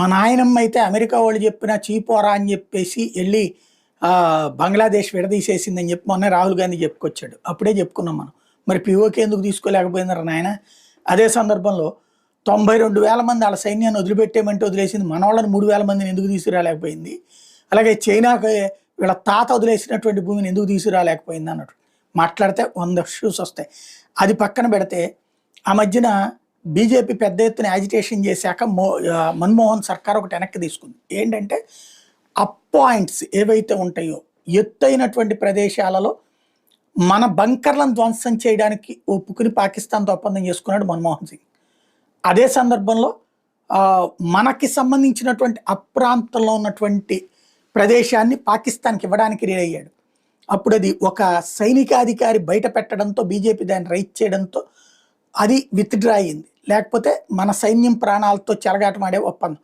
మా నాయనమ్మ అయితే అమెరికా వాళ్ళు చెప్పినా చీపోరా అని చెప్పేసి వెళ్ళి బంగ్లాదేశ్ విడదీసేసిందని చెప్పి మొన్న రాహుల్ గాంధీ చెప్పుకొచ్చాడు. అప్పుడే చెప్పుకున్నాం మనం. మరి పిఓకే ఎందుకు తీసుకోలేకపోయినారు నాయన? అదే సందర్భంలో 92,000 మంది వాళ్ళ సైన్యాన్ని వదిలిపెట్టేమంటే వదిలేసింది, మన వాళ్ళని 3,000 మందిని ఎందుకు తీసుకురాలేకపోయింది? అలాగే చైనాకి వీళ్ళ తాత వదిలేసినటువంటి భూమిని ఎందుకు తీసుకురాలేకపోయింది అన్నట్టు మాట్లాడితే 100 ఇష్యూస్ వస్తాయి. అది పక్కన పెడితే ఆ మధ్యన బీజేపీ పెద్ద ఎత్తున యాజిటేషన్ చేశాక మన్మోహన్ సర్కార్ ఒకటి వెనక్కి తీసుకుంది. ఏంటంటే అప్ పాయింట్స్ ఏవైతే ఉంటాయో ఎత్తైనటువంటి ప్రదేశాలలో మన బంకర్లను ధ్వంసం చేయడానికి ఒప్పుకుని పాకిస్తాన్తో ఒప్పందం చేసుకున్నాడు మన్మోహన్ సింగ్. అదే సందర్భంలో మనకి సంబంధించినటువంటి అప్రాంతంలో ఉన్నటువంటి ప్రదేశాన్ని పాకిస్తాన్కి ఇవ్వడానికి రెడీ అయ్యాడు. అప్పుడు అది ఒక సైనికాధికారి బయట పెట్టడంతో బీజేపీ దాన్ని రైట్ చేయడంతో అది విత్డ్రా అయింది. లేకపోతే మన సైన్యం ప్రాణాలతో చెలగాటమాడే ఒప్పందం.